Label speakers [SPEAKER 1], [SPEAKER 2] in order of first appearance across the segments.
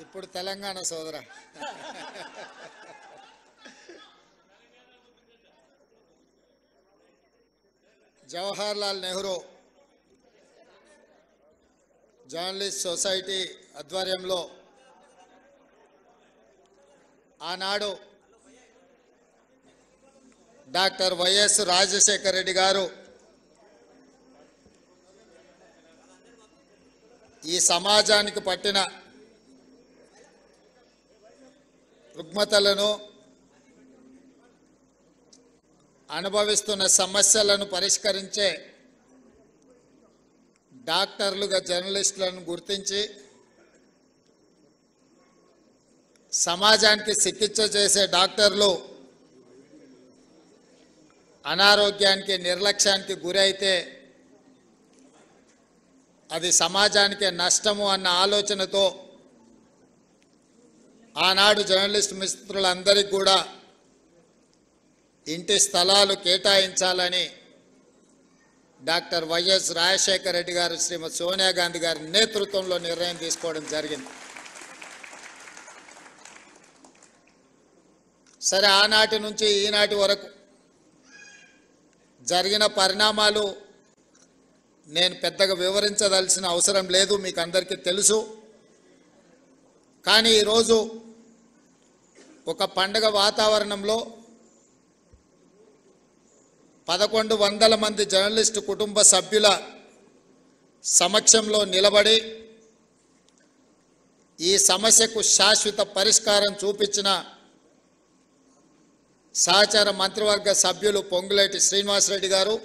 [SPEAKER 1] ఇప్పుడు తెలంగాణ సోదర Jawahar Lal Nehru journalist society ఆధ్వర్యంలో ఆనాడు డాక్టర్ వైఎస్ రాజశేఖర రెడ్డి గారు ఈ సమాజానికి పట్టిన రుగ్మతలను అనుభవిస్తున్న సమస్యలను పరిష్కరించే డాక్టర్లుగా జర్నలిస్టులను గుర్తించి సమాజానికి చికిత్స చేసే డాక్టర్లు అనారోగ్యానికి నిర్లక్ష్యానికి గురైతే అది సమాజానికి నష్టము అన్న ఆలోచనతో ఆనాడు జర్నలిస్ట్ మిత్రులందరికీ కూడా ఇంటి స్థలాలు కేటాయించాలని డాక్టర్ వైఎస్ రాజశేఖర రెడ్డి గారు శ్రీమతి సోనియా గాంధీ గారి నేతృత్వంలో నిర్ణయం తీసుకోవడం జరిగింది. సరే, ఆనాటి నుంచి ఈనాటి వరకు జరిగిన పరిణామాలు నేను పెద్దగా వివరించదలసిన అవసరం లేదు, మీకు అందరికీ తెలుసు. కానీ ఈరోజు ఒక పండగ వాతావరణంలో 1100 మంది జర్నలిస్టు కుటుంబ సభ్యుల సమక్షంలో నిలబడి ఈ సమస్యకు శాశ్వత పరిష్కారం చూపించిన సహచార మంత్రివర్గ సభ్యులు పొంగులేటి శ్రీనివాసరెడ్డి గారు,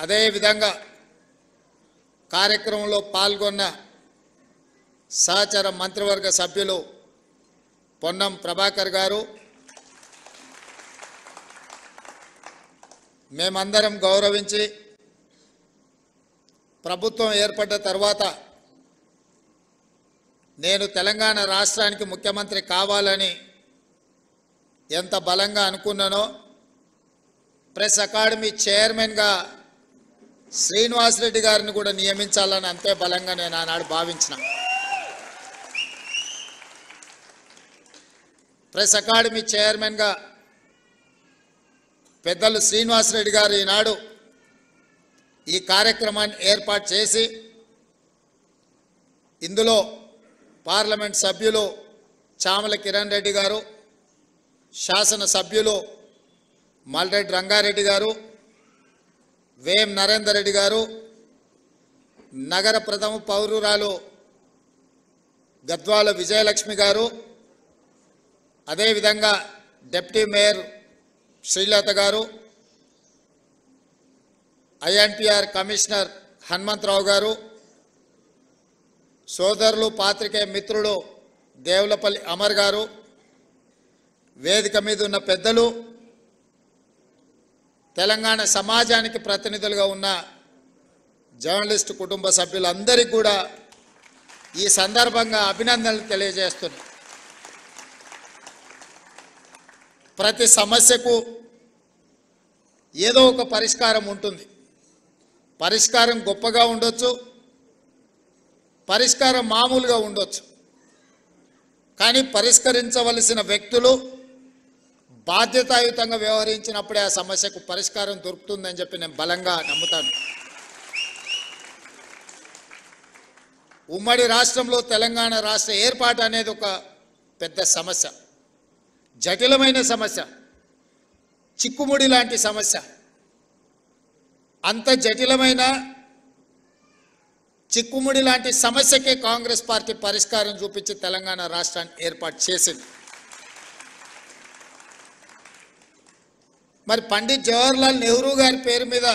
[SPEAKER 1] అదేవిధంగా కార్యక్రమంలో పాల్గొన్న సహచార మంత్రివర్గ సభ్యులు పొన్నం ప్రభాకర్ గారు, మేమందరం గౌరవించి ప్రభుత్వం ఏర్పడ్డ తర్వాత నేను తెలంగాణ రాష్ట్రానికి ముఖ్యమంత్రి కావాలని ఎంత బలంగా అనుకున్నానో ప్రెస్ అకాడమీ చైర్మన్గా శ్రీనివాసరెడ్డి గారిని కూడా నియమించాలని అంతే బలంగా నేను ఆనాడు భావించిన. ప్రెస్ అకాడమీ చైర్మన్గా పెద్దలు శ్రీనివాసరెడ్డి గారు ఈనాడు ఈ కార్యక్రమాన్ని ఏర్పాటు చేసి ఇందులో పార్లమెంట్ సభ్యులు చామల కిరణ్ రెడ్డి గారు, శాసన సభ్యులు మల్రెడ్డి రంగారెడ్డి గారు, వేం నరేందర్ రెడ్డి గారు, నగర ప్రథమ పౌరురాలు గద్వాల విజయలక్ష్మి గారు, అదేవిధంగా డిప్యూటీ మేయర్ శ్రీలత గారు, ఐఎన్టీఆర్ కమిషనర్ హనుమంతరావు గారు, సోదరులు పాత్రికేయ మిత్రుడు దేవులపల్లి అమర్ గారు, వేదిక మీద ఉన్న పెద్దలు, తెలంగాణ సమాజానికి ప్రతినిధులుగా ఉన్న జర్నలిస్టు కుటుంబ సభ్యులందరికీ కూడా ఈ సందర్భంగా అభినందనలు తెలియజేస్తున్నాను. ప్రతి సమస్యకు ఏదో ఒక పరిష్కారం ఉంటుంది. పరిష్కారం గొప్పగా ఉండొచ్చు, పరిష్కారం మామూలుగా ఉండొచ్చు. కానీ పరిష్కరించవలసిన వ్యక్తులు బాధ్యతాయుతంగా వ్యవహరించినప్పుడే ఆ సమస్యకు పరిష్కారం దొరుకుతుందని చెప్పి నేను బలంగా నమ్ముతాను. ఉమ్మడి రాష్ట్రంలో తెలంగాణ రాష్ట్ర ఏర్పాటు అనేది ఒక పెద్ద సమస్య, జటిలమైన సమస్య, చిక్కుముడి లాంటి సమస్య. అంత జటిలమైన చిక్కుముడి లాంటి సమస్యకే కాంగ్రెస్ పార్టీ పరిష్కారం చూపించి తెలంగాణ రాష్ట్రాన్ని ఏర్పాటు చేసింది. మరి పండిట్ జవహర్లాల్ నెహ్రూ గారి పేరు మీద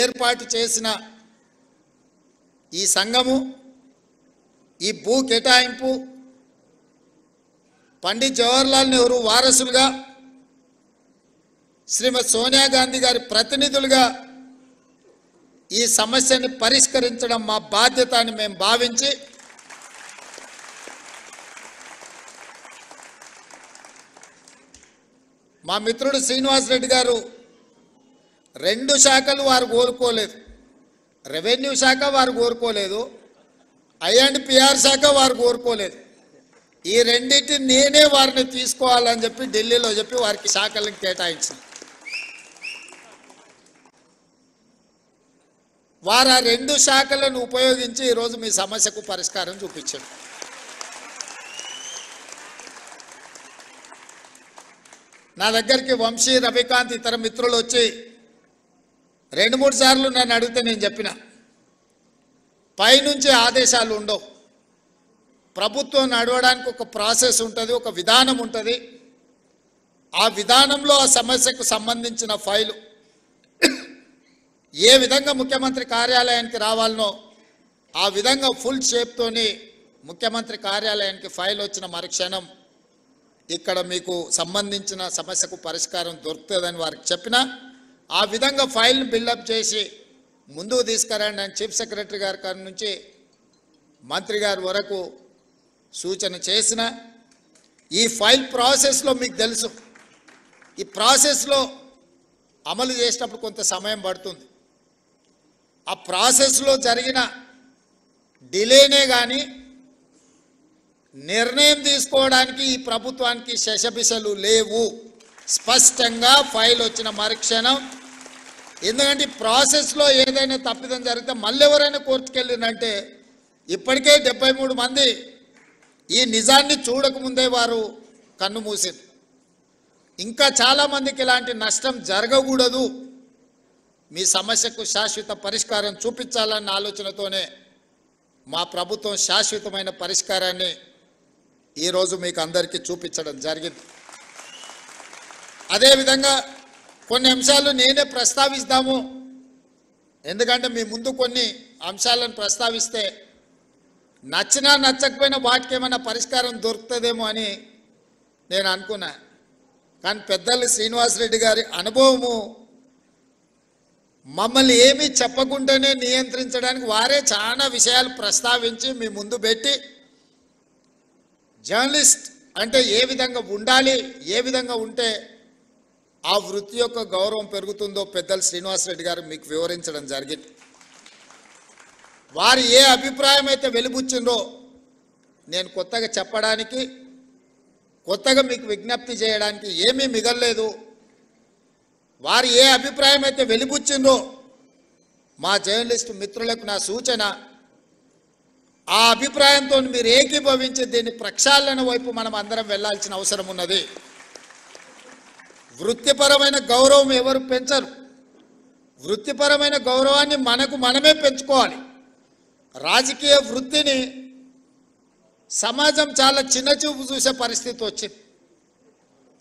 [SPEAKER 1] ఏర్పాటు చేసిన ఈ సంఘము, ఈ భూ కేటాయింపు పండిట్ జవహర్లాల్ నెహ్రూ వారసులుగా శ్రీమతి సోనియా గాంధీ గారి ప్రతినిధులుగా ఈ సమస్యని పరిష్కరించడం మా బాధ్యత అని మేము భావించి మా మిత్రుడు శ్రీనివాసరెడ్డి గారు 2 శాఖలు వారు కోరుకోలేదు. రెవెన్యూ శాఖ వారు కోరుకోలేదు, ఐ&పిఆర్ శాఖ వారు కోరుకోలేదు. ఈ రెండింటిని నేనే వారిని తీసుకోవాలని చెప్పి ఢిల్లీలో చెప్పి వారికి శాఖలను కేటాయించింది. వారు ఆ 2 శాఖలను ఉపయోగించి ఈరోజు మీ సమస్యకు పరిష్కారం చూపించారు. నా దగ్గరికి వంశీ, రవికాంత్ ఇతర మిత్రులు వచ్చి 2-3 సార్లు నన్ను అడిగితే నేను చెప్పిన పైనుంచి ఆదేశాలు ఉండవు. ప్రభుత్వం నడవడానికి ఒక ప్రాసెస్ ఉంటుంది, ఒక విధానం ఉంటుంది. ఆ విధానంలో ఆ సమస్యకు సంబంధించిన ఫైలు ఏ విధంగా ముఖ్యమంత్రి కార్యాలయానికి రావాలనో ఆ విధంగా ఫుల్ షేప్తోని ముఖ్యమంత్రి కార్యాలయానికి ఫైల్ వచ్చిన మరుక్షణం ఇక్కడ మీకు సంబంధించిన సమస్యకు పరిష్కారం దొరుకుతుందని వారికి చెప్పిన ఆ విధంగా ఫైల్ని బిల్డప్ చేసి ముందుకు తీసుకురండి అని చీఫ్ సెక్రటరీ గారి నుంచి మంత్రి గారి వరకు సూచన చేసిన ఈ ఫైల్ ప్రాసెస్లో మీకు తెలుసు, ఈ ప్రాసెస్లో అమలు చేసేటప్పుడు కొంత సమయం పడుతుంది. ఆ ప్రాసెస్లో జరిగిన డిలేనే కానీ నిర్ణయం తీసుకోవడానికి ఈ ప్రభుత్వానికి శశబిశలు లేవు. స్పష్టంగా ఫైల్ వచ్చిన మరుక్షణం, ఎందుకంటే ప్రాసెస్లో ఏదైనా తప్పిదం జరిగితే మళ్ళీ ఎవరైనా కోర్టుకు వెళ్ళిందంటే ఇప్పటికే 73 మంది ఈ నిజాన్ని చూడకముందే వారు కన్ను మూసారు. ఇంకా చాలామందికి ఇలాంటి నష్టం జరగకూడదు, మీ సమస్యకు శాశ్వత పరిష్కారం చూపించాలన్న ఆలోచనతోనే మా ప్రభుత్వం శాశ్వతమైన పరిష్కారాన్ని ఈరోజు మీకు అందరికీ చూపించడం జరిగింది. అదేవిధంగా కొన్ని అంశాలు నేనే ప్రస్తావిస్తాము, ఎందుకంటే మీ ముందు కొన్ని అంశాలను ప్రస్తావిస్తే నచ్చినా నచ్చకపోయినా వాటికి ఏమైనా పరిష్కారం దొరుకుతుందేమో అని నేను అనుకున్నా. కానీ పెద్దలు శ్రీనివాసరెడ్డి గారి అనుభవము మమ్మల్ని ఏమీ చెప్పకుండానే నియంత్రించడానికి వారే చాలా విషయాలు ప్రస్తావించి మీ ముందు పెట్టి జర్నలిస్ట్ అంటే ఏ విధంగా ఉండాలి, ఏ విధంగా ఉంటే ఆ వృత్తి యొక్క గౌరవం పెరుగుతుందో పెద్దలు శ్రీనివాసరెడ్డి గారు మీకు వివరించడం జరిగింది. వారు ఏ అభిప్రాయం అయితే వెలిబుచ్చిందో నేను కొత్తగా చెప్పడానికి, కొత్తగా మీకు విజ్ఞప్తి చేయడానికి ఏమీ మిగలలేదు. వారు ఏ అభిప్రాయం అయితే వెలిబుచ్చిందో మా జర్నలిస్టు మిత్రులకు నా సూచన, ఆ అభిప్రాయంతో మీరు ఏకీభవించి దీన్ని ప్రక్షాళన వైపు మనం అందరం వెళ్లాల్సిన అవసరం ఉన్నది. వృత్తిపరమైన గౌరవం ఎవరు పెంచరు, వృత్తిపరమైన గౌరవాన్ని మనకు మనమే పెంచుకోవాలి. రాజకీయ వృత్తిని సమాజం చాలా చిన్నచూపు చూసే పరిస్థితి వచ్చింది.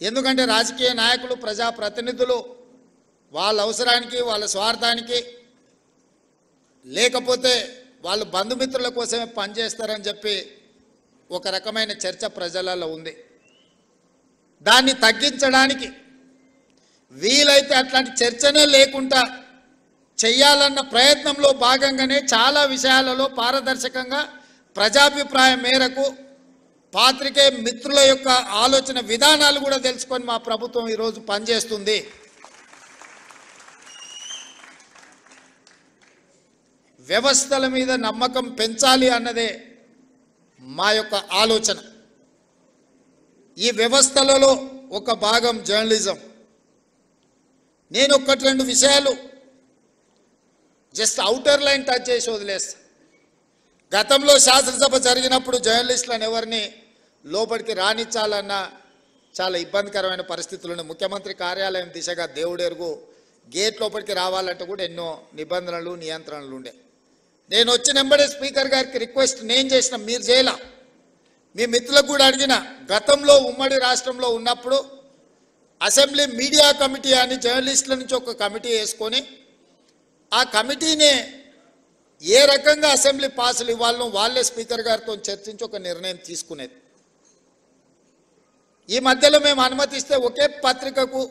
[SPEAKER 1] ఎందుకంటే రాజకీయ నాయకులు, ప్రజాప్రతినిధులు వాళ్ళ అవసరానికి, వాళ్ళ స్వార్థానికి, లేకపోతే వాళ్ళు బంధుమిత్రుల కోసమే పనిచేస్తారని చెప్పి ఒక రకమైన చర్చ ప్రజలలో ఉంది. దాన్ని తగ్గించడానికి వీలైతే అట్లాంటి చర్చనే లేకుండా చెయ్యాలన్న ప్రయత్నంలో భాగంగానే చాలా విషయాలలో పారదర్శకంగా ప్రజాభిప్రాయం మేరకు పాత్రికేయ మిత్రుల యొక్క ఆలోచన విధానాలు కూడా తెలుసుకొని మా ప్రభుత్వం ఈరోజు పనిచేస్తుంది. వ్యవస్థల మీద నమ్మకం పెంచాలి అన్నదే మా యొక్క ఆలోచన. ఈ వ్యవస్థలలో ఒక భాగం జర్నలిజం. నేను 1-2 విషయాలు జస్ట్ అవుటర్ లైన్ టచ్ చేసి వదిలేస్తా. గతంలో శాసనసభ జరిగినప్పుడు జర్నలిస్టులను ఎవరిని లోపలికి రానిచ్చాలన్న చాలా ఇబ్బందికరమైన పరిస్థితులు. ముఖ్యమంత్రి కార్యాలయం దిశగా దేవుడెరుగు గేట్ లోపలికి రావాలంటే కూడా ఎన్నో నిబంధనలు, నియంత్రణలు ఉండే. నేను వచ్చిన వెంబడే స్పీకర్ గారికి రిక్వెస్ట్ నేను చేసిన, మీరు చేయలా, మీ మిత్రులకు కూడా అడిగిన. గతంలో ఉమ్మడి రాష్ట్రంలో ఉన్నప్పుడు అసెంబ్లీ మీడియా కమిటీ అని జర్నలిస్టుల నుంచి ఒక కమిటీ వేసుకొని ఆ కమిటీనే ఏ రకంగా అసెంబ్లీ పాసులు ఇవ్వాలనో వాళ్ళే స్పీకర్ గారితో చర్చించి ఒక నిర్ణయం తీసుకునేది. ఈ మధ్యలో మేము అనుమతిస్తే ఒకే పత్రికకు,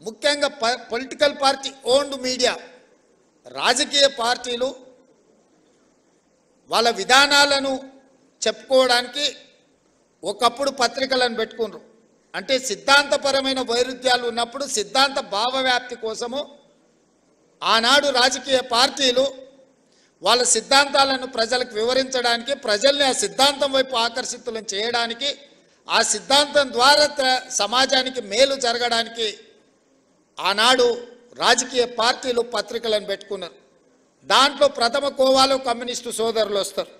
[SPEAKER 1] ముఖ్యంగా పొలిటికల్ పార్టీ ఓన్డ్ మీడియా, రాజకీయ పార్టీలు వాళ్ళ విధానాలను చెప్పుకోవడానికి ఒకప్పుడు పత్రికలను పెట్టుకున్నారు. అంటే సిద్ధాంతపరమైన వైరుధ్యాలు ఉన్నప్పుడు సిద్ధాంత భావవ్యాప్తి కోసము ఆనాడు రాజకీయ పార్టీలు వాళ్ళ సిద్ధాంతాలను ప్రజలకు వివరించడానికి, ప్రజల్ని ఆ సిద్ధాంతం వైపు ఆకర్షితులను చేయడానికి, ఆ సిద్ధాంతం ద్వారా సమాజానికి మేలు జరగడానికి ఆనాడు రాజకీయ పార్టీలు పత్రికలను పెట్టుకున్నారు. దాంట్లో ప్రథమ కోవాలో కమ్యూనిస్టు సోదరులు వస్తారు.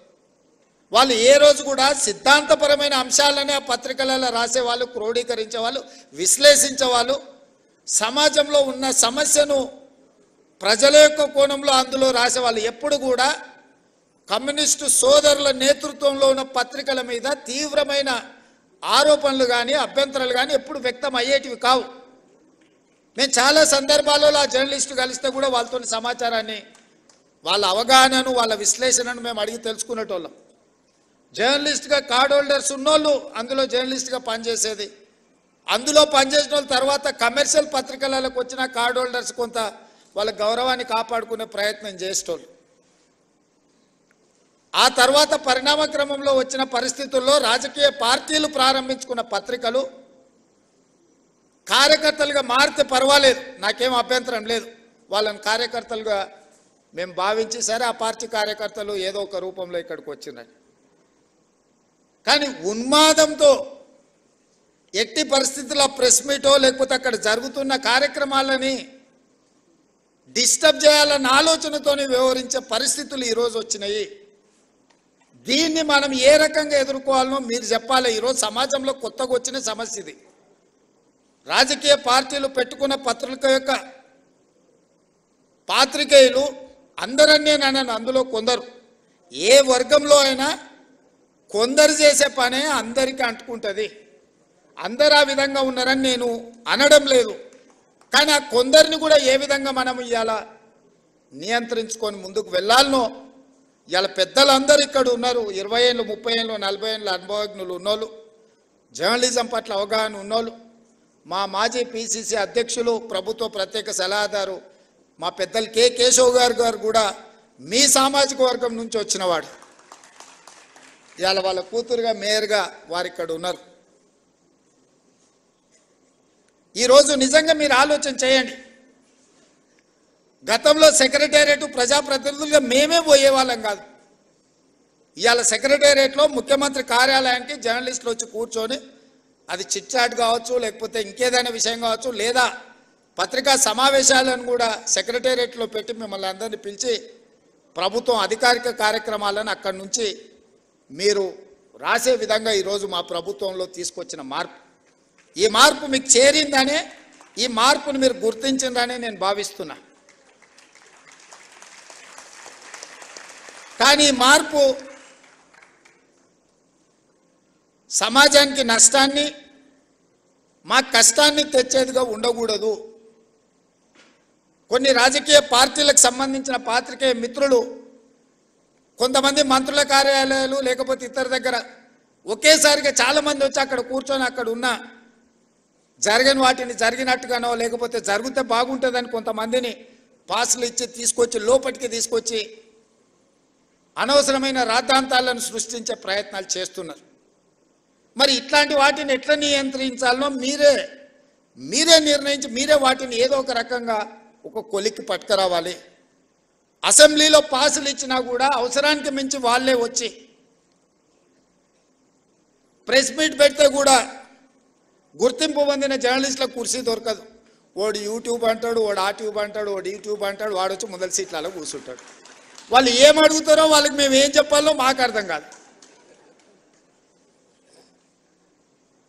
[SPEAKER 1] వాళ్ళు ఏ రోజు కూడా సిద్ధాంతపరమైన అంశాలనే ఆ పత్రికలలో రాసేవాళ్ళు, క్రోడీకరించేవాళ్ళు, విశ్లేషించేవాళ్ళు. సమాజంలో ఉన్న సమస్యను ప్రజల యొక్క కోణంలో అందులో రాసేవాళ్ళు. ఎప్పుడు కూడా కమ్యూనిస్టు సోదరుల నేతృత్వంలో ఉన్న పత్రికల మీద తీవ్రమైన ఆరోపణలు కానీ అభ్యంతరాలు కానీ ఎప్పుడు వ్యక్తం అయ్యేటివి కావు. నేను చాలా సందర్భాలలో ఆ జర్నలిస్టు కలిస్తే కూడా వాళ్ళతో సమాచారాన్ని, వాళ్ళ అవగాహనను, వాళ్ళ విశ్లేషణను మేము అడిగి తెలుసుకునేటోళ్ళం. జర్నలిస్ట్గా కార్డ్ హోల్డర్స్ ఉన్నోళ్ళు అందులో జర్నలిస్ట్గా పనిచేసేది. అందులో పనిచేసిన వాళ్ళ తర్వాత కమర్షియల్ పత్రికలకు వచ్చిన కార్డ్ హోల్డర్స్ కొంత వాళ్ళ గౌరవాన్ని కాపాడుకునే ప్రయత్నం చేసేటోళ్ళు. ఆ తర్వాత పరిణామ క్రమంలో వచ్చిన పరిస్థితుల్లో రాజకీయ పార్టీలు ప్రారంభించుకున్న పత్రికలు కార్యకర్తలుగా మారితే పర్వాలేదు, నాకేం అభ్యంతరం లేదు. వాళ్ళని కార్యకర్తలుగా మేము భావించి సరే ఆ పార్టీ కార్యకర్తలు ఏదో ఒక రూపంలో ఇక్కడికి వచ్చినారు. కానీ ఉన్మాదంతో ఎట్టి పరిస్థితుల్లో ప్రెస్ మీటో లేకపోతే అక్కడ జరుగుతున్న కార్యక్రమాలని డిస్టర్బ్ చేయాలన్న ఆలోచనతోనే వ్యవహరించే పరిస్థితులు ఈరోజు వచ్చినాయి. దీన్ని మనం ఏ రకంగా ఎదుర్కోవాలనో మీరు చెప్పాలి. ఈరోజు సమాజంలో కొత్తగా వచ్చిన సమస్య ఇది. రాజకీయ పార్టీలు పెట్టుకున్న పత్రిక యొక్క పాత్రికేయులు అందరన్నీ నన్ను అందులో కొందరు, ఏ వర్గంలో అయినా కొందరు చేసే పనే అందరికీ అంటుకుంటుంది. అందరు ఆ విధంగా ఉన్నారని నేను అనడం లేదు. కానీ ఆ కొందరిని కూడా ఏ విధంగా మనం ఇవాళ నియంత్రించుకొని ముందుకు వెళ్ళాలనో, ఇవాళ పెద్దలందరూ ఇక్కడ ఉన్నారు. 20 ఏళ్ళు, 30 ఏళ్ళు, 40 ఏళ్ళ అనుభవజ్ఞులు ఉన్నోళ్ళు, జర్నలిజం పట్ల అవగాహన ఉన్నోళ్ళు, మా మాజీ పిసిసి అధ్యక్షులు, ప్రభుత్వ ప్రత్యేక సలహాదారు మా పెద్దలు కె కేశవ్ గారు కూడా మీ సామాజిక వర్గం నుంచి వచ్చినవాడు. ఇవాళ వాళ్ళ కూతురుగా మేయర్గా వారు ఇక్కడ ఉన్నారు. ఈరోజు నిజంగా మీరు ఆలోచన చేయండి. గతంలో సెక్రటేరియట్ ప్రజాప్రతినిధులుగా మేమే పోయేవాళ్ళం కాదు. ఇవాళ సెక్రటేరియట్లో ముఖ్యమంత్రి కార్యాలయానికి జర్నలిస్టులు వచ్చి కూర్చొని, అది చిట్ చాట్ కావచ్చు, లేకపోతే ఇంకేదైనా విషయం కావచ్చు, లేదా పత్రికా సమావేశాలను కూడా సెక్రటేరియట్లో పెట్టి మిమ్మల్ని అందరినీ పిలిచి ప్రభుత్వం అధికారిక కార్యక్రమాలను అక్కడి నుంచి మీరు రాసే విధంగా ఈరోజు మా ప్రభుత్వంలో తీసుకొచ్చిన మార్పు, ఈ మార్పు మీకు చేరిందనే, ఈ మార్పును మీరు గుర్తించిందనే నేను భావిస్తున్నా. కానీ ఈ మార్పు సమాజానికి నష్టాన్ని, మా కష్టాన్ని తెచ్చేదిగా ఉండకూడదు. కొన్ని రాజకీయ పార్టీలకు సంబంధించిన పాత్రికేయ మిత్రులు, కొంతమంది మంత్రుల కార్యాలయాలు లేకపోతే ఇతర దగ్గర ఒకేసారిగా చాలామంది వచ్చి అక్కడ కూర్చొని అక్కడ ఉన్న జరగని వాటిని జరిగినట్టుగానో లేకపోతే జరిగితే బాగుంటుందని కొంతమందిని పాసులు ఇచ్చి తీసుకొచ్చి లోపలికి తీసుకొచ్చి అనవసరమైన రాద్ధాంతాలను సృష్టించే ప్రయత్నాలు చేస్తున్నారు. మరి ఇట్లాంటి వాటిని ఎట్లా నియంత్రించాలనో మీరే నిర్ణయించి మీరే వాటిని ఏదో ఒక రకంగా ఒక కొలిక్కి పట్టుకురావాలి. అసెంబ్లీలో పాసులు ఇచ్చినా కూడా అవసరానికి మించి వాళ్ళే వచ్చి ప్రెస్ మీట్ పెడితే కూడా గుర్తింపు పొందిన జర్నలిస్టులకు కుర్చీ దొరకదు. వాడు యూట్యూబ్ అంటాడు, వాడు ఆ ట్యూబ్ అంటాడు, వాడు యూట్యూబ్ అంటాడు, వాడు వచ్చి మొదటి సీట్లలో కూర్చుంటాడు. వాళ్ళు ఏం అడుగుతారో వాళ్ళకి మేము ఏం చెప్పాలో మాకు అర్థం కాదు.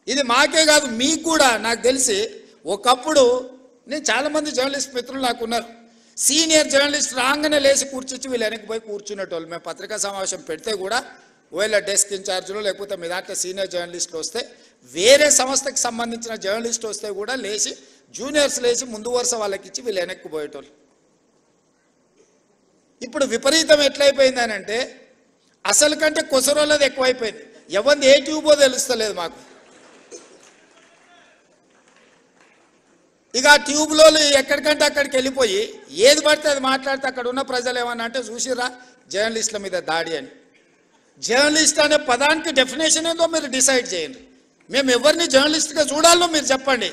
[SPEAKER 1] ఇది మాకే కాదు, మీకు కూడా. నాకు తెలిసి ఒకప్పుడు నేను చాలామంది జర్నలిస్ట్ మిత్రులు నాకు ఉన్నారు. సీనియర్ జర్నలిస్ట్ రాగానే లేచి కూర్చొచ్చి వీళ్ళు వెనక్కి పోయి కూర్చునేటోళ్ళు. మేము పత్రికా సమావేశం పెడితే కూడా ఒకవేళ డెస్క్ ఇన్ఛార్జీలు లేకపోతే మీ దాంట్లో సీనియర్ జర్నలిస్టులు వస్తే, వేరే సంస్థకి సంబంధించిన జర్నలిస్ట్ వస్తే కూడా లేచి జూనియర్స్ లేచి ముందు వరుస వాళ్ళకి ఇచ్చి వీళ్ళు వెనక్కి పోయేటోళ్ళు. ఇప్పుడు విపరీతం ఎట్లయిపోయిందని అంటే అసలు కంటే కొసరోళ్ళది ఎక్కువైపోయింది. ఎవరిది ఏ ట్యూబో తెలుస్తలేదు మాకు. ఇక ఆ ట్యూబ్లో ఎక్కడికంటే అక్కడికి వెళ్ళిపోయి ఏది పడితే అది మాట్లాడితే అక్కడ ఉన్న ప్రజలు ఏమన్నా అంటే చూసిరా జర్నలిస్టుల మీద దాడి అని. జర్నలిస్ట్ అనే పదానికి డెఫినేషన్ ఏదో మీరు డిసైడ్ చేయండి. మేము ఎవరిని జర్నలిస్ట్గా చూడాలో మీరు చెప్పండి.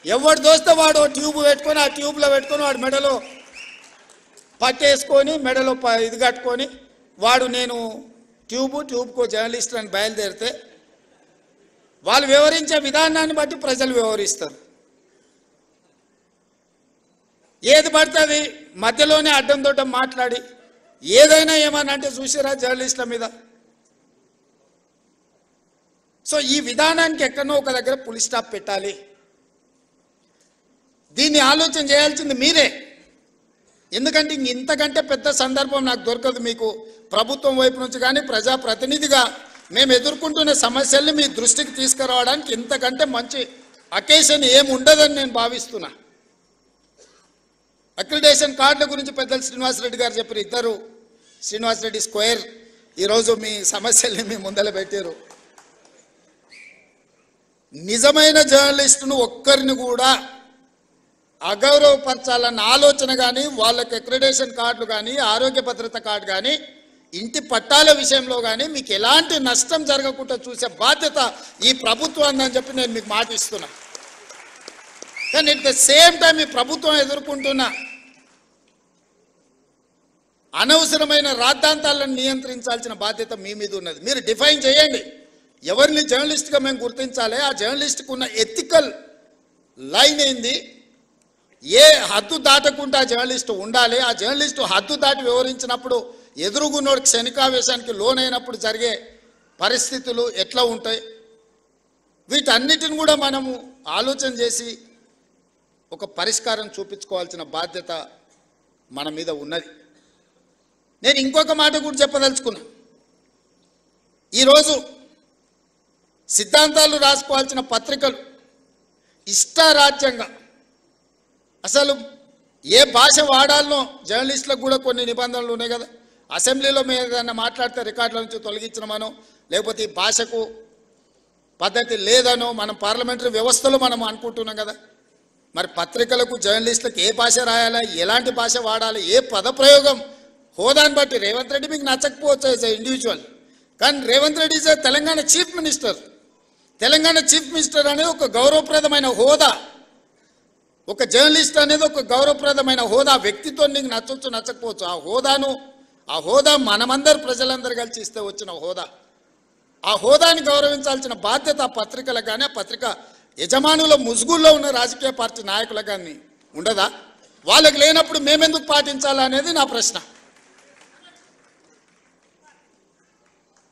[SPEAKER 1] ఎవడు దోస్తే వాడు ట్యూబ్ పెట్టుకొని ఆ ట్యూబ్లో పెట్టుకొని వాడి మెడలో పట్టేసుకొని మెడలో ఇది కట్టుకొని వాడు నేను ట్యూబ్కో జర్నలిస్ట్ అని బయలుదేరితే వాళ్ళు వ్యవహరించే విధానాన్ని బట్టి ప్రజలు వ్యవహరిస్తారు. ఏది పడుతుంది మధ్యలోనే అడ్డం దొడ్డం మాట్లాడి ఏదైనా ఏమన్నా అంటే చూసిరా జర్నలిస్టుల మీద. సో ఈ విధానానికి ఎక్కడో ఒక దగ్గర పులి స్టాప్ పెట్టాలి. దీన్ని ఆలోచన చేయాల్సింది మీరే. ఎందుకంటే ఇంతకంటే పెద్ద సందర్భం నాకు దొరకదు మీకు ప్రభుత్వం వైపు నుంచి కానీ ప్రజాప్రతినిధిగా మేము ఎదుర్కొంటున్న సమస్యల్ని మీ దృష్టికి తీసుకురావడానికి ఇంతకంటే మంచి అకేషన్ ఏముండదని నేను భావిస్తున్నా. అక్రిడేషన్ కార్డుల గురించి పెద్దలు శ్రీనివాసరెడ్డి గారు చెప్పారు. ఇద్దరు శ్రీనివాసరెడ్డి స్క్వేర్ ఈరోజు మీ సమస్యల్ని మీ ముందర పెట్టారు. నిజమైన జర్నలిస్టును ఒక్కరిని కూడా అగౌరవపరచాలన్న ఆలోచన కానీ వాళ్ళకి అక్రిడేషన్ కార్డులు కానీ ఆరోగ్య భద్రత కార్డు కానీ ఇంటి పట్టాల విషయంలో కానీ మీకు ఎలాంటి నష్టం జరగకుండా చూసే బాధ్యత ఈ ప్రభుత్వం అని చెప్పి నేను మీకు మాట ఇస్తున్నా. కానీ ఎట్ ద సేమ్ టైం ఈ ప్రభుత్వం ఎదుర్కొంటున్న అనవసరమైన రాద్ధాంతాలను నియంత్రించాల్సిన బాధ్యత మీ మీద ఉన్నది. మీరు డిఫైన్ చేయండి ఎవరిని జర్నలిస్ట్గా మేము గుర్తించాలి, ఆ జర్నలిస్ట్కు ఉన్న ఎథికల్ లైన్ ఏంది, ఏ హద్దు దాటకుండా జర్నలిస్టు ఉండాలి, ఆ జర్నలిస్టు హద్దు దాటి వివరించినప్పుడు ఎదురుగున్నోడికి క్షణికావేశానికి లోనైనప్పుడు జరిగే పరిస్థితులు ఎట్లా ఉంటాయి, వీటన్నిటిని కూడా మనము ఆలోచన చేసి ఒక పరిష్కారం చూపించుకోవాల్సిన బాధ్యత మన మీద ఉన్నది. నేను ఇంకొక మాట కూడా చెప్పదలుచుకున్నా. ఈరోజు సిద్ధాంతాలు రాసుకోవాల్సిన పత్రికలు ఇష్టారాజ్యంగా అసలు ఏ భాష వాడాలనో జర్నలిస్టులకు కూడా కొన్ని నిబంధనలు ఉన్నాయి కదా. అసెంబ్లీలో మేము ఏదైనా మాట్లాడితే రికార్డుల నుంచి తొలగించడమనో లేకపోతే ఈ భాషకు పద్ధతి లేదనో మనం పార్లమెంటరీ వ్యవస్థలో మనం అనుకుంటున్నాం కదా. మరి పత్రికలకు జర్నలిస్టులకు ఏ భాష రాయాలా, ఎలాంటి భాష వాడాలి, ఏ పదప్రయోగం హోదాని బట్టి రేవంత్ రెడ్డి మీకు నచ్చకపోవచ్చు యాజ్ ఎ ఇండివిజువల్, కానీ Revanth Reddy is Telangana chief minister. Telangana chief minister అనేది ఒక గౌరవప్రదమైన హోదా. ఒక జర్నలిస్ట్ అనేది ఒక గౌరవప్రదమైన హోదా. వ్యక్తితో నీకు నచ్చవచ్చు నచ్చకపోవచ్చు, ఆ హోదా మనమందరు ప్రజలందరూ కలిసి ఇస్తే వచ్చిన హోదా. ఆ హోదాని గౌరవించాల్సిన బాధ్యత ఆ పత్రికలకు కానీ ఆ పత్రిక యజమానుల ముసుగుల్లో ఉన్న రాజకీయ పార్టీ నాయకులకు కానీ ఉండదా? వాళ్ళకి లేనప్పుడు మేమెందుకు పాటించాలా అనేది నా ప్రశ్న.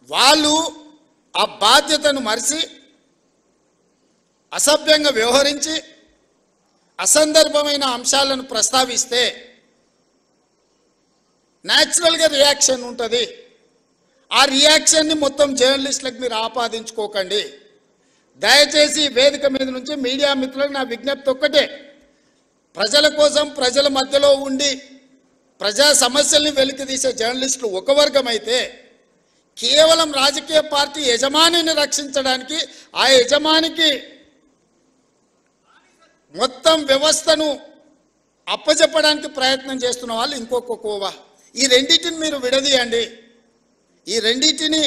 [SPEAKER 1] వాళ్ళు ఆ బాధ్యతను మరిచి అసభ్యంగా వ్యవహరించి అసందర్భమైన అంశాలను ప్రస్తావిస్తే న్యాచురల్గా రియాక్షన్ ఉంటుంది. ఆ రియాక్షన్ని మొత్తం జర్నలిస్టులకు మీరు ఆపాదించుకోకండి. దయచేసి వేదిక మీద నుంచి మీడియా మిత్రులకు నా విజ్ఞప్తి ఒక్కటే, ప్రజల కోసం ప్రజల మధ్యలో ఉండి ప్రజా సమస్యల్ని వెలికితీసే జర్నలిస్టులు ఒక వర్గం అయితే, కేవలం రాజకీయ పార్టీ యజమానిని రక్షించడానికి ఆ యజమానికి మొత్తం వ్యవస్థను అప్పచెప్పడానికి ప్రయత్నం చేస్తున్న వాళ్ళు ఇంకొక కోవా. ఈ రెండింటిని మీరు విడదీయండి. ఈ రెండింటిని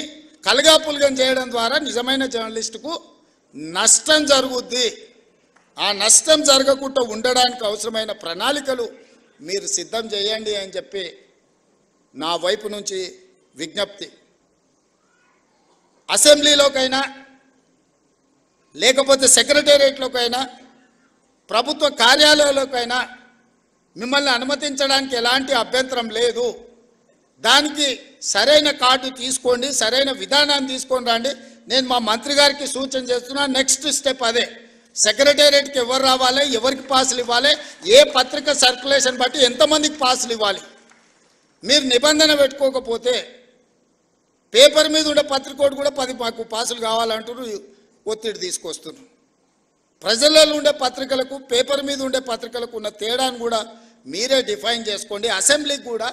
[SPEAKER 1] కలగాపులగం చేయడం ద్వారా నిజమైన జర్నలిస్టుకు నష్టం జరుగుద్ది. ఆ నష్టం జరగకుండా ఉండడానికి అవసరమైన ప్రణాళికలు మీరు సిద్ధం చేయండి అని చెప్పి నా వైపు నుంచి విజ్ఞప్తి. అసెంబ్లీలోకైనా లేకపోతే సెక్రటేరియట్లోకైనా ప్రభుత్వ కార్యాలయాల్లోకైనా మిమ్మల్ని అనుమతించడానికి ఎలాంటి అభ్యంతరం లేదు. దానికి సరైన కార్డు తీసుకోండి, సరైన విధానాన్ని తీసుకొని రండి. నేను మా మంత్రి గారికి సూచన చేస్తున్నా. నెక్స్ట్ స్టెప్ అదే. సెక్రటేరియట్కి ఎవరు రావాలి, ఎవరికి పాసులు ఇవ్వాలి, ఏ పత్రిక సర్క్యులేషన్ బట్టి ఎంతమందికి పాసులు ఇవ్వాలి. మీరు నిబంధన పెట్టుకోకపోతే పేపర్ మీద ఉండే పత్రికోడు కూడా 10 మాకు పాసులు కావాలంటారు, ఒత్తిడి తీసుకొస్తున్నారు. ప్రజలలో ఉండే పత్రికలకు పేపర్ మీద ఉండే పత్రికలకు ఉన్న తేడాను కూడా మీరే డిఫైన్ చేసుకోండి. అసెంబ్లీకి కూడా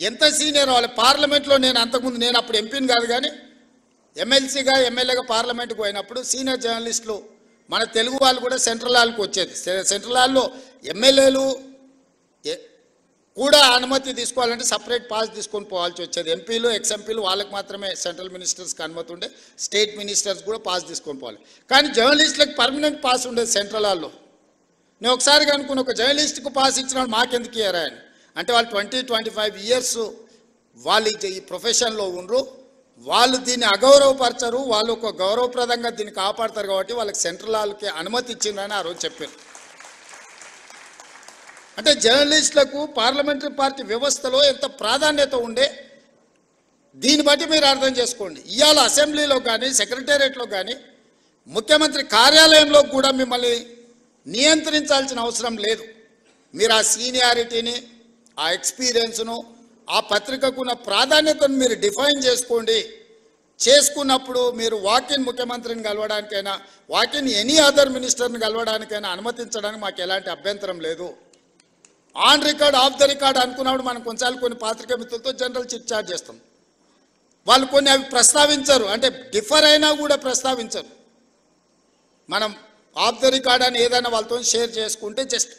[SPEAKER 1] ఎంత సీనియర్ వాళ్ళు పార్లమెంట్లో నేను అప్పుడు ఎంపీని కాదు కానీ ఎమ్మెల్సీగా ఎమ్మెల్యేగా పార్లమెంట్కి పోయినప్పుడు సీనియర్ జర్నలిస్టులు మన తెలుగు వాళ్ళు కూడా సెంట్రల్ హాల్కి వచ్చేది. సెంట్రల్ హాల్లో ఎమ్మెల్యేలు కూడా అనుమతి తీసుకోవాలంటే సపరేట్ పాస్ తీసుకొని పోవాల్సి వచ్చేది. ఎంపీలు ఎక్స్ఎంపీలు వాళ్ళకి మాత్రమే సెంట్రల్ మినిస్టర్స్కి అనుమతి ఉండే, స్టేట్ మినిస్టర్స్ కూడా పాస్ తీసుకొని పోవాలి. కానీ జర్నలిస్టులకు పర్మనెంట్ పాస్ ఉండేది సెంట్రల్ హాల్లో. నేను ఒకసారి అనుకున్న ఒక జర్నలిస్ట్కు పాస్ ఇచ్చిన మాకెందుకు ఇయ్యారా అని. అంటే వాళ్ళు 20-25 ఇయర్స్ వాళ్ళు ఈ ప్రొఫెషన్లో ఉండరు, వాళ్ళు దీన్ని అగౌరవపరచరు, వాళ్ళు ఒక గౌరవప్రదంగా దీన్ని కాపాడతారు కాబట్టి వాళ్ళకి సెంట్రల్ హాల్కి అనుమతి ఇచ్చిందని ఆ రోజు చెప్పారు. అంటే జర్నలిస్టులకు పార్లమెంటరీ పార్టీ వ్యవస్థలో ఎంత ప్రాధాన్యత ఉండే దీన్ని బట్టి మీరు అర్థం చేసుకోండి. ఇవాళ అసెంబ్లీలో కానీ సెక్రటేరియట్లో కానీ ముఖ్యమంత్రి కార్యాలయంలో కూడా మిమ్మల్ని నియంత్రించాల్సిన అవసరం లేదు. మీరు ఆ సీనియారిటీని, ఆ ఎక్స్పీరియన్స్ను, ఆ పత్రికకున్న ప్రాధాన్యతను మీరు డిఫైన్ చేసుకోండి. చేసుకున్నప్పుడు మీరు వాకిన్ ముఖ్యమంత్రిని కలవడానికైనా, వాకిన్ ఎనీ అదర్ మినిస్టర్ని కలవడానికైనా అనుమతించడానికి మాకు ఎలాంటి అభ్యంతరం లేదు. On record, of the record అనుకున్నప్పుడు మనం కొన్ని పాత్రికా మిత్రులతో జనరల్ చిట్ చాట్ చేస్తాం. వాళ్ళు కొన్ని అవి ప్రస్తావించరు, అంటే డిఫర్ అయినా కూడా ప్రస్తావించరు. మనం ఆఫ్ ద రికార్డ్ అని ఏదైనా వాళ్ళతో షేర్ చేసుకుంటే జస్ట్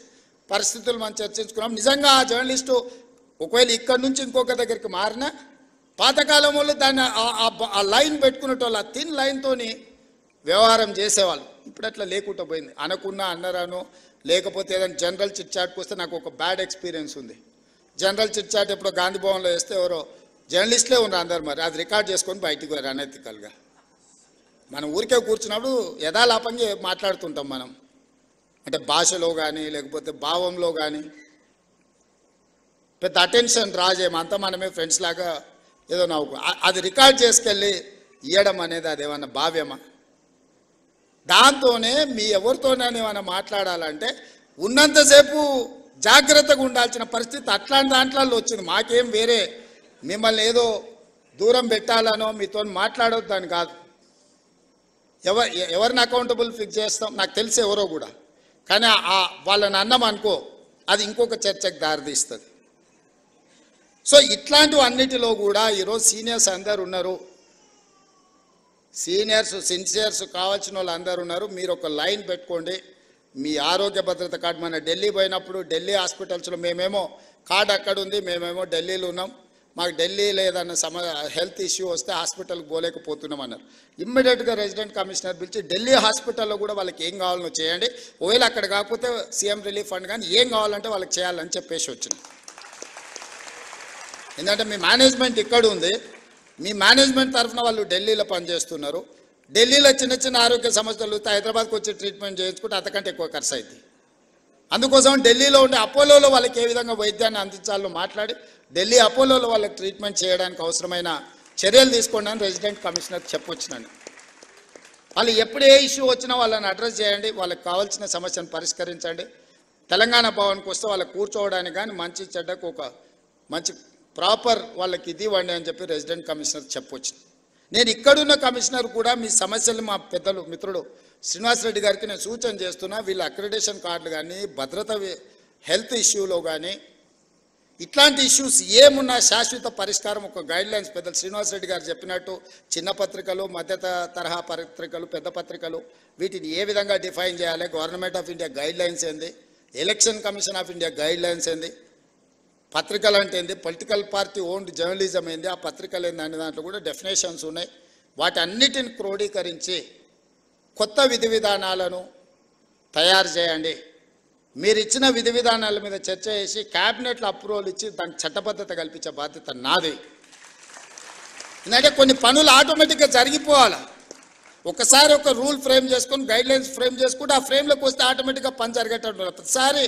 [SPEAKER 1] పరిస్థితులు మనం చర్చించుకున్నాం. నిజంగా ఆ జర్నలిస్టు ఒకవేళ ఇక్కడి నుంచి ఇంకొక దగ్గరికి మారినా పాతకాలం వాళ్ళు దాన్ని ఆ లైన్ పెట్టుకునేటోళ్ళు, ఆ థిన్ లైన్తోని వ్యవహారం చేసేవాళ్ళు. ఇప్పుడు అట్లా లేకుండా పోయింది. అనకున్నా అన్నరాను, లేకపోతే ఏదైనా జనరల్ చిట్ చాట్కి వస్తే నాకు ఒక బ్యాడ్ ఎక్స్పీరియన్స్ ఉంది. జనరల్ చిట్ చాట్ ఎప్పుడో గాంధీ భవన్లో వేస్తే ఎవరో జర్నలిస్టులే ఉన్నారు అందరు, మరి అది రికార్డ్ చేసుకొని బయటికి పోయారు అనెతికల్గా. మనం ఊరికే కూర్చున్నప్పుడు యథాలాపంగా మాట్లాడుతుంటాం మనం, అంటే భాషలో కానీ లేకపోతే భావంలో కానీ పెద్ద అటెన్షన్ రాజేమో, అంతా మనమే ఫ్రెండ్స్ లాగా ఏదో నవ్వుకో. అది రికార్డ్ చేసుకెళ్ళి ఇవ్వడం అనేది అదేమన్నా భావ్యమా? దాంతోనే మీ ఎవరితోనే ఏమైనా మాట్లాడాలంటే ఉన్నంతసేపు జాగ్రత్తగా ఉండాల్సిన పరిస్థితి అట్లాంటి దాంట్లో వచ్చింది. మాకేం వేరే మిమ్మల్ని ఏదో దూరం పెట్టాలనో మీతో మాట్లాడొద్దని కాదు. ఎవరిని అకౌంటబుల్ ఫిక్స్ చేస్తాం నాకు తెలిసి ఎవరో కూడా, కానీ వాళ్ళని అన్నం అనుకో అది ఇంకొక చర్చకు దారితీస్తుంది. సో ఇట్లాంటివి అన్నిటిలో కూడా ఈరోజు సీనియర్స్ అందరు ఉన్నారు, సీనియర్స్ సిన్సియర్స్ కావాల్సిన వాళ్ళు అందరు ఉన్నారు. మీరు ఒక లైన్ పెట్టుకోండి. మీ ఆరోగ్య భద్రత కార్డు, మన ఢిల్లీ పోయినప్పుడు ఢిల్లీ హాస్పిటల్స్లో మేమేమో కార్డు అక్కడ ఉంది, మేమేమో ఢిల్లీలో ఉన్నాం, మాకు ఢిల్లీలో ఏదన్నా హెల్త్ ఇష్యూ వస్తే హాస్పిటల్కి పోలేకపోతున్నాం అన్నారు. ఇమ్మీడియట్గా రెసిడెంట్ కమిషనర్ పిలిచి ఢిల్లీ హాస్పిటల్లో కూడా వాళ్ళకి ఏం కావాలనో చేయండి, ఒకవేళ అక్కడ కాకపోతే సీఎం రిలీఫ్ ఫండ్ కానీ ఏం కావాలంటే వాళ్ళకి చేయాలని చెప్పేసి వచ్చింది. ఎందుకంటే మీ మేనేజ్మెంట్ ఇక్కడ ఉంది, మీ మేనేజ్మెంట్ తరఫున వాళ్ళు ఢిల్లీలో పనిచేస్తున్నారు. ఢిల్లీలో చిన్న చిన్న ఆరోగ్య సమస్యలు వస్తే హైదరాబాద్కి వచ్చి ట్రీట్మెంట్ చేయించుకుంటే అంతకంటే ఎక్కువ ఖర్చు అవుతుంది. అందుకోసం ఢిల్లీలో ఉండే అపోలోలో వాళ్ళకి ఏ విధంగా వైద్యాన్ని అందించాలో మాట్లాడి ఢిల్లీ అపోలోలో వాళ్ళకి ట్రీట్మెంట్ చేయడానికి అవసరమైన చర్యలు తీసుకోండి అని రెసిడెంట్ కమిషనర్ చెప్పొచ్చినాను. వాళ్ళు ఎప్పుడు ఏ ఇష్యూ వచ్చినా వాళ్ళని అడ్రస్ చేయండి, వాళ్ళకి కావాల్సిన సమస్యను పరిష్కరించండి. తెలంగాణ భవన్కి వస్తే వాళ్ళకి కూర్చోవడానికి కానీ మంచి చెడ్డకు ఒక మంచి ప్రాపర్ వాళ్ళకి ఇది ఇవ్వండి అని చెప్పి రెసిడెంట్ కమిషనర్ చెప్పొచ్చింది. నేను ఇక్కడున్న కమిషనర్ కూడా మీ సమస్యలు మా పెద్దలు మిత్రుడు శ్రీనివాసరెడ్డి గారికి నేను సూచన చేస్తున్నా. వీళ్ళ అక్రిడేషన్ కార్డులు కానీ భద్రత హెల్త్ ఇష్యూలో కానీ ఇట్లాంటి ఇష్యూస్ ఏమున్నా శాశ్వత పరిష్కారం ఒక గైడ్లైన్స్ పెద్దలు శ్రీనివాసరెడ్డి గారు చెప్పినట్టు చిన్న పత్రికలు, మధ్య తరహా పత్రికలు, పెద్ద పత్రికలు వీటిని ఏ విధంగా డిఫైన్ చేయాలి, గవర్నమెంట్ ఆఫ్ ఇండియా గైడ్లైన్స్ ఏంది, election commission of India guidelines ఏంది, పత్రికలు అంటే ఏంది, పొలిటికల్ పార్టీ ఓన్డ్ జర్నలిజం ఏంది, ఆ పత్రికలు ఏంది అనే దాంట్లో కూడా డెఫినేషన్స్ ఉన్నాయి. వాటి అన్నిటిని క్రోడీకరించి కొత్త విధి విధానాలను తయారు చేయండి. మీరు ఇచ్చిన విధి విధానాల మీద చర్చ చేసి క్యాబినెట్లో అప్రూవల్ ఇచ్చి దానికి చట్టబద్ధత కల్పించే బాధ్యత నాది. ఎందుకంటే కొన్ని పనులు ఆటోమేటిక్గా జరిగిపోవాలి. ఒకసారి ఒక రూల్ ఫ్రేమ్ చేసుకొని గైడ్లైన్స్ ఫ్రేమ్ చేసుకుంటే ఆ ఫ్రేమ్లోకి వస్తే ఆటోమేటిక్గా పని జరిగేటట్టు. ప్రతిసారి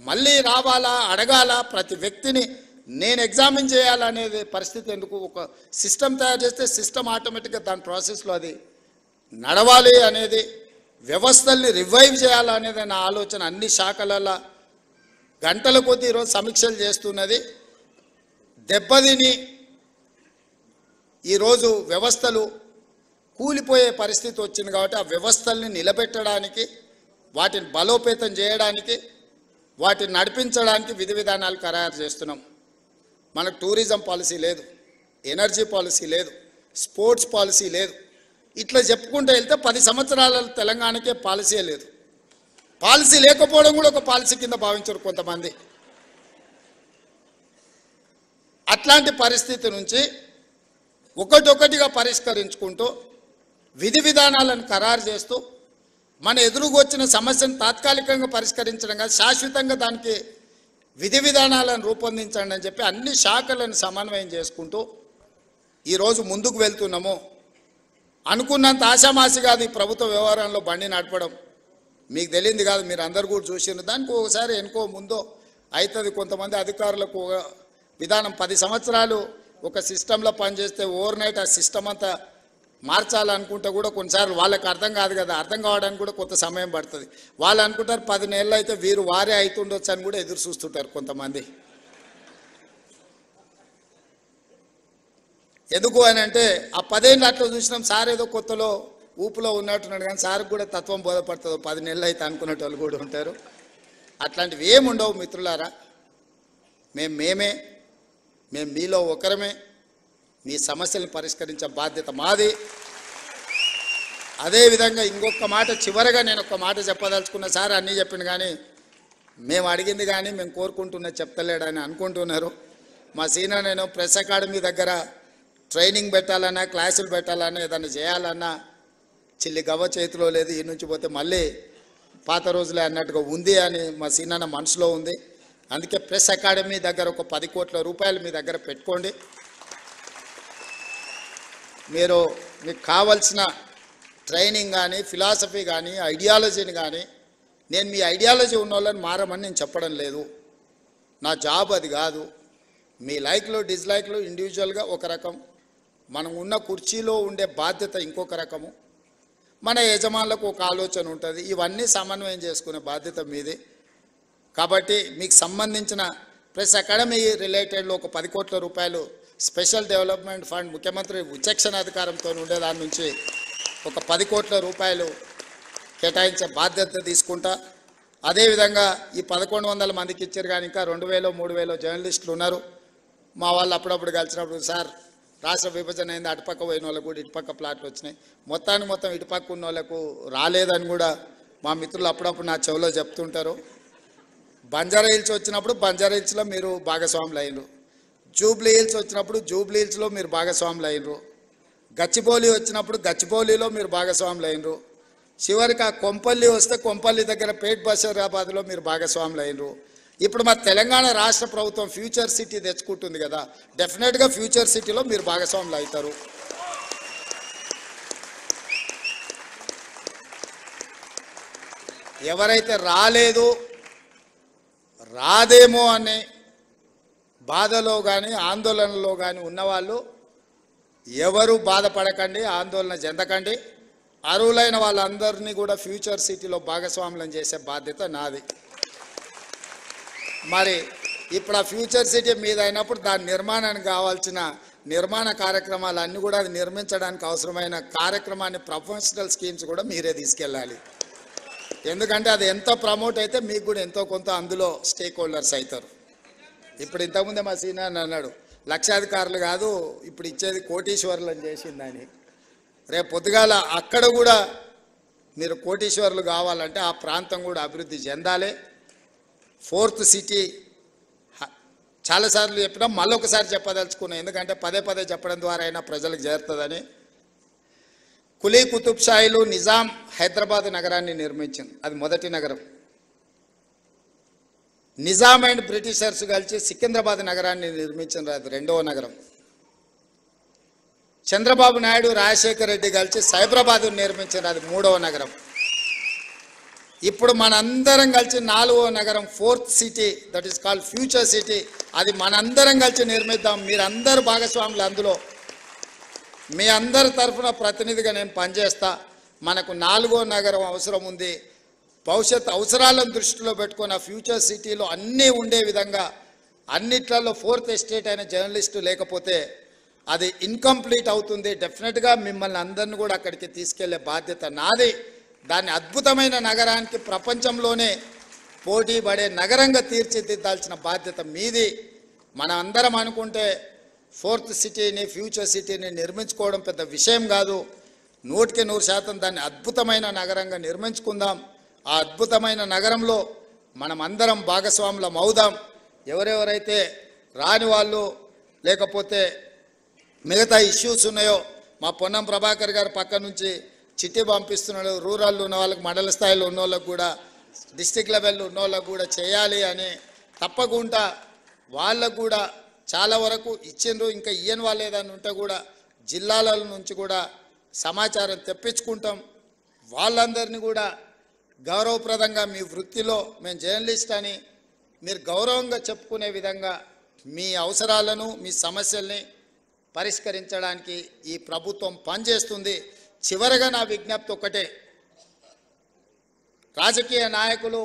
[SPEAKER 1] మళ్ళీ రావాలా, అడగాల, ప్రతి వ్యక్తిని నేను ఎగ్జామిన్ చేయాలనేది పరిస్థితి ఎందుకు? ఒక సిస్టమ్ తయారు చేస్తే సిస్టమ్ ఆటోమేటిక్గా దాని ప్రాసెస్లో అది నడవాలి అనేది, వ్యవస్థల్ని రివైవ్ చేయాలనేది నా ఆలోచన. అన్ని శాఖలలో గంటల కొద్దీ ఈరోజు సమీక్షలు చేస్తున్నది. దెబ్బతిని ఈరోజు వ్యవస్థలు కూలిపోయే పరిస్థితి వచ్చింది కాబట్టి ఆ వ్యవస్థల్ని నిలబెట్టడానికి, వాటిని బలోపేతం చేయడానికి, వాటిని నడిపించడానికి విధి విధానాలు ఖరారు చేస్తున్నాం. మనకు టూరిజం పాలసీ లేదు, ఎనర్జీ పాలసీ లేదు, స్పోర్ట్స్ పాలసీ లేదు. ఇట్లా చెప్పుకుంటూ వెళ్తే 10 సంవత్సరాల తెలంగాణకే పాలసీ లేదు. పాలసీ లేకపోవడం కూడా ఒక పాలసీ కింద భావించరు కొంతమంది. అట్లాంటి పరిస్థితి నుంచి ఒకటొకటిగా పరిష్కరించుకుంటూ విధి విధానాలను ఖరారు చేస్తూ మన ఎదురుకు వచ్చిన సమస్యను తాత్కాలికంగా పరిష్కరించడం కాదు, శాశ్వతంగా దానికి విధి విధానాలను రూపొందించండి అని చెప్పి అన్ని శాఖలను సమన్వయం చేసుకుంటూ ఈరోజు ముందుకు వెళ్తున్నాము. అనుకున్నంత ఆశామాసి కాదు ఈ ప్రభుత్వ వ్యవహారంలో బండి నడపడం. మీకు తెలియంది కాదు, మీరు అందరు కూడా చూసినారు. దానికి ఒకసారి ఎనుకో ముందో అవుతుంది. కొంతమంది అధికారులకు విధానం 10 సంవత్సరాలు ఒక సిస్టంలో పనిచేస్తే ఓవర్ నైట్ ఆ సిస్టమ్ అంతా మార్చాలనుకుంటే కూడా కొన్నిసార్లు వాళ్ళకి అర్థం కాదు కదా, అర్థం కావడానికి కూడా కొంత సమయం పడుతుంది. వాళ్ళు అనుకుంటారు 10 నెలలు అయితే వారే అవుతుండొచ్చు అని కూడా ఎదురు చూస్తుంటారు కొంతమంది. ఎందుకు అని అంటే ఆ 10 ఏళ్ళు అట్లా చూసినాం, సార్ ఏదో కొత్తలో ఊపులో ఉన్నట్టున్నాడు కానీ సార్కి కూడా తత్వం బోధపడుతుందో 10 నెలలు అయితే అనుకునేటోళ్ళు కూడా ఉంటారు. అట్లాంటివి ఏముండవు మిత్రులారా. మేము మీలో ఒకరమే. మీ సమస్యలను పరిష్కరించే బాధ్యత మాది. అదేవిధంగా ఇంకొక మాట చివరగా నేను ఒక మాట చెప్పదలుచుకున్న, సార్ అన్నీ చెప్పిండు కానీ మేము అడిగింది కానీ మేము కోరుకుంటున్నది చెప్తలేడని అనుకుంటున్నారు. మా సీనియర్ నేను ప్రెస్ అకాడమీ దగ్గర ట్రైనింగ్ పెట్టాలన్నా, క్లాసులు పెట్టాలన్నా, ఏదైనా చేయాలన్నా చిల్లి గవ్వ చేతిలో లేదు. ఈ నుంచి పోతే మళ్ళీ పాత రోజులే అన్నట్టుగా ఉంది అని మా సీనియర్ మనసులో ఉంది. అందుకే ప్రెస్ అకాడమీ దగ్గర ఒక 10 కోట్ల రూపాయలు మీ దగ్గర పెట్టుకోండి. మీకు కావాల్సిన ట్రైనింగ్ కానీ, ఫిలాసఫీ కానీ, ఐడియాలజీని కానీ, నేను మీ ఐడియాలజీ ఉన్న వాళ్ళని మారమని నేను చెప్పడం లేదు. నా జాబ్ అది కాదు. మీ లైక్లు డిస్లైక్లు ఇండివిజువల్గా ఒక రకం, మనం ఉన్న కుర్చీలో ఉండే బాధ్యత ఇంకొక రకము, మన యజమానులకు ఒక ఆలోచన ఉంటుంది. ఇవన్నీ సమన్వయం చేసుకునే బాధ్యత మీదే. కాబట్టి మీకు సంబంధించిన ప్రెస్ అకాడమీ రిలేటెడ్లో ఒక 10 కోట్ల రూపాయలు స్పెషల్ డెవలప్మెంట్ ఫండ్ ముఖ్యమంత్రి విచక్షణ అధికారంతో ఉండే దాని నుంచి ఒక 10 కోట్ల రూపాయలు కేటాయించే బాధ్యత తీసుకుంటా. అదేవిధంగా ఈ 1100 మందికి ఇచ్చారు కానీ ఇంకా 2000 3000 జర్నలిస్టులు ఉన్నారు. మా వాళ్ళు అప్పుడప్పుడు కలిసినప్పుడు, సార్ రాష్ట్ర విభజన అయింది, అటుపక్క పోయిన వాళ్ళకు కూడా ఇటుపక్క ప్లాట్లు వచ్చినాయి, మొత్తం ఇటుపక్క ఉన్న వాళ్ళకు రాలేదని కూడా మా మిత్రులు అప్పుడప్పుడు నా చెవిలో చెప్తుంటారు. బంజారా హిల్స్ వచ్చినప్పుడు బంజారా హిల్స్లో మీరు భాగస్వాములు అయినరు, జూబ్లీ హిల్స్ వచ్చినప్పుడు జూబ్లీ హిల్స్లో మీరు భాగస్వాములు అయినరు, గచ్చిబౌలి వచ్చినప్పుడు గచ్చిబౌలిలో మీరు భాగస్వాములు అయినరు, చివరికి ఆ కొంపల్లి వస్తే కొంపల్లి దగ్గర పేట్ బషీరాబాద్లో మీరు భాగస్వాములు అయినరు. ఇప్పుడు మా తెలంగాణ రాష్ట్ర ప్రభుత్వం ఫ్యూచర్ సిటీ తెచ్చుకుంటుంది కదా, డెఫినెట్గా ఫ్యూచర్ సిటీలో మీరు భాగస్వాములు అవుతారు. ఎవరైతే రాదేమో అనే బాధలో కానీ ఆందోళనలో కానీ ఉన్నవాళ్ళు ఎవరు బాధపడకండి, ఆందోళన చెందకండి. అర్హులైన వాళ్ళందరినీ కూడా ఫ్యూచర్ సిటీలో భాగస్వాములను చేసే బాధ్యత నాది. మరి ఇప్పుడు ఆ ఫ్యూచర్ సిటీ మీద అయినప్పుడు దాని నిర్మాణానికి కావాల్సిన నిర్మాణ కార్యక్రమాలన్నీ కూడా అది నిర్మించడానికి అవసరమైన కార్యక్రమాన్ని ప్రొఫెషనల్ స్కీమ్స్ కూడా మీరే తీసుకెళ్ళాలి. ఎందుకంటే అది ఎంతో ప్రమోట్ అయితే మీకు కూడా ఎంతో కొంత అందులో స్టేక్ హోల్డర్స్ అవుతారు. ఇప్పుడు ఇంతకుముందే మా సీనియర్ అన్నాడు, లక్షాధికారులు కాదు ఇప్పుడు ఇచ్చేది కోటీశ్వరులు అని చేసిందని. రేపు పొద్దుగాల అక్కడ కూడా మీరు కోటీశ్వరులు కావాలంటే ఆ ప్రాంతం కూడా అభివృద్ధి చెందాలి. 4th సిటీ చాలాసార్లు చెప్పినా మళ్ళొకసారి చెప్పదలుచుకున్నాం, ఎందుకంటే పదే చెప్పడం ద్వారా అయినా ప్రజలకు చేరుతుందని. కులీ కుతుబ్ షాహీలు నిజాం హైదరాబాద్ నగరాన్ని నిర్మించింది, అది మొదటి నగరం. నిజాం అండ్ బ్రిటిషర్స్ కలిసి సికింద్రాబాద్ నగరాన్ని నిర్మించింది, అది 2వ నగరం. చంద్రబాబు నాయుడు రాజశేఖర్ రెడ్డి కలిసి సైబరాబాద్ నిర్మించింది, అది 3వ నగరం. ఇప్పుడు మనందరం కలిసి 4వ నగరం 4th city, that is called future city, అది మనందరం కలిసి నిర్మిద్దాం. మీరందరూ భాగస్వాములు అందులో. మీ అందరి తరఫున ప్రతినిధిగా నేను పనిచేస్తా. మనకు 4వ నగరం అవసరం ఉంది. భవిష్యత్ అవసరాలను దృష్టిలో పెట్టుకొని ఆ ఫ్యూచర్ సిటీలో అన్నీ ఉండే విధంగా, అన్నిట్లలో 4th ఎస్టేట్ అయిన జర్నలిస్టు లేకపోతే అది ఇన్కంప్లీట్ అవుతుంది. డెఫినెట్గా మిమ్మల్ని అందరిని కూడా అక్కడికి తీసుకెళ్లే బాధ్యత నాది. దాన్ని అద్భుతమైన నగరానికి ప్రపంచంలోనే పోటీ పడే నగరంగా తీర్చిదిద్దాల్సిన బాధ్యత మీది. మనం అందరం అనుకుంటే 4th సిటీని ఫ్యూచర్ సిటీని నిర్మించుకోవడం పెద్ద విషయం కాదు. 100% దాన్ని అద్భుతమైన నగరంగా నిర్మించుకుందాం. ఆ అద్భుతమైన నగరంలో మనం అందరం భాగస్వాములం అవుదాం. ఎవరెవరైతే రాని వాళ్ళు లేకపోతే మిగతా ఇష్యూస్ ఉన్నాయో, మా పొన్నం ప్రభాకర్ గారు పక్క నుంచి చిట్టి పంపిస్తున్నాడు, రూరల్లో ఉన్న వాళ్ళకి, మండల స్థాయిలో ఉన్న వాళ్ళకు కూడా, డిస్టిక్ లెవెల్లో ఉన్న వాళ్ళకు కూడా చేయాలి అని తప్పకుండా వాళ్ళకు కూడా చాలా వరకు ఇచ్చిండ్రు. ఇంకా ఇయ్యని వాళ్ళు ఏదైనా ఉంటే కూడా జిల్లాల నుంచి కూడా సమాచారం తెప్పించుకుంటాం. వాళ్ళందరినీ కూడా గౌరవప్రదంగా మీ వృత్తిలో మేము జర్నలిస్ట్ అని మీరు గౌరవంగా చెప్పుకునే విధంగా మీ అవసరాలను మీ సమస్యల్ని పరిష్కరించడానికి ఈ ప్రభుత్వం పనిచేస్తుంది. చివరగా నా విజ్ఞప్తి ఒక్కటే, రాజకీయ నాయకులు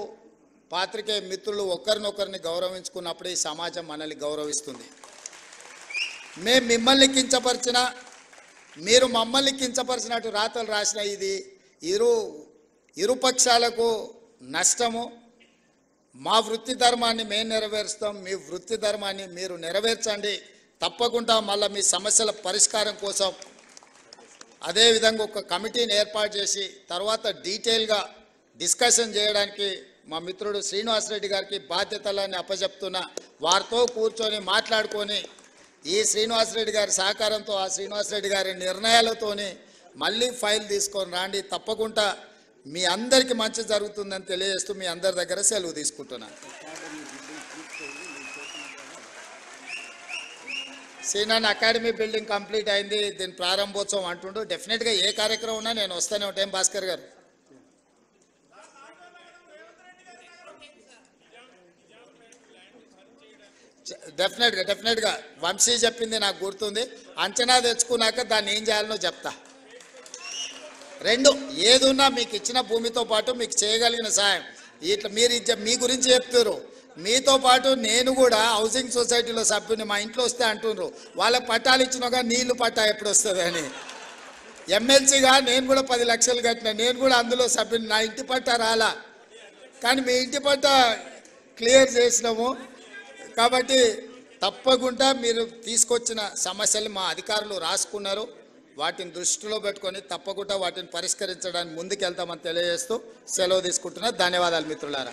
[SPEAKER 1] పాత్రికేయ మిత్రులు ఒకరినొకరిని గౌరవించుకున్నప్పుడు ఈ సమాజం మనల్ని గౌరవిస్తుంది. మేము మిమ్మల్ని కించపరిచినా మీరు మమ్మల్ని కించపరిచినట్టు రాతలు రాసిన ఇది ఇరుపక్షాలకు నష్టము. మా వృత్తి ధర్మాన్ని మేము నెరవేరుస్తాం, మీ వృత్తి ధర్మాన్ని మీరు నెరవేర్చండి. తప్పకుండా మళ్ళీ మీ సమస్యల పరిష్కారం కోసం అదేవిధంగా ఒక కమిటీని ఏర్పాటు చేసి తర్వాత డీటెయిల్గా డిస్కషన్ చేయడానికి మా మిత్రుడు శ్రీనివాసరెడ్డి గారికి బాధ్యతలన్నీ అప్పచెప్తున్నా. వారితో కూర్చొని మాట్లాడుకొని ఈ శ్రీనివాసరెడ్డి గారి సహకారంతో ఆ శ్రీనివాసరెడ్డి గారి నిర్ణయాలతోని మళ్ళీ ఫైల్ తీసుకొని రాండి. తప్పకుండా మీ అందరికీ మంచి జరుగుతుందని తెలియజేస్తూ మీ అందరి దగ్గర సెలవు తీసుకుంటున్నాను. సీనాన్ అకాడమీ బిల్డింగ్ కంప్లీట్ అయింది, దీని ప్రారంభోత్సవం అంటుండు. డెఫినెట్గా ఏ కార్యక్రమం ఉన్నా నేను వస్తూనే ఉంటాను. భాస్కర్ గారు డెఫినెట్గా వంశీ చెప్పింది నాకు గుర్తుంది. అంచనా తెచ్చుకున్నాక దాన్ని ఏం చేయాలనో చెప్తా. రెండు ఏదున్నా మీకు ఇచ్చిన భూమితో పాటు మీకు చేయగలిగిన సాయం ఇట్లా మీరు మీ గురించి చెప్తారు. మీతో పాటు నేను కూడా హౌసింగ్ సొసైటీలో సభ్యుని, మా ఇంట్లో వస్తే అంటున్నారు వాళ్ళకి పట్టాలు ఇచ్చినాగా నీళ్లు పట్టా ఎప్పుడు వస్తుంది అని. ఎమ్మెల్సీగా నేను కూడా 10 లక్షలు కట్టినా, నేను కూడా అందులో సభ్యుని. నా ఇంటి పట్టా రాలా, కానీ మీ ఇంటి పట్టా క్లియర్ చేసినాము. కాబట్టి తప్పకుండా మీరు తీసుకొచ్చిన సమస్యలు మా అధికారులు రాసుకున్నారు. వాటిని దృష్టిలో పెట్టుకొని తప్పకుండా వాటిని పరిష్కరించడానికి ముందుకెళ్తామని తెలియజేస్తూ సెలవు తీసుకుంటున్నా. ధన్యవాదాలు మిత్రులారా.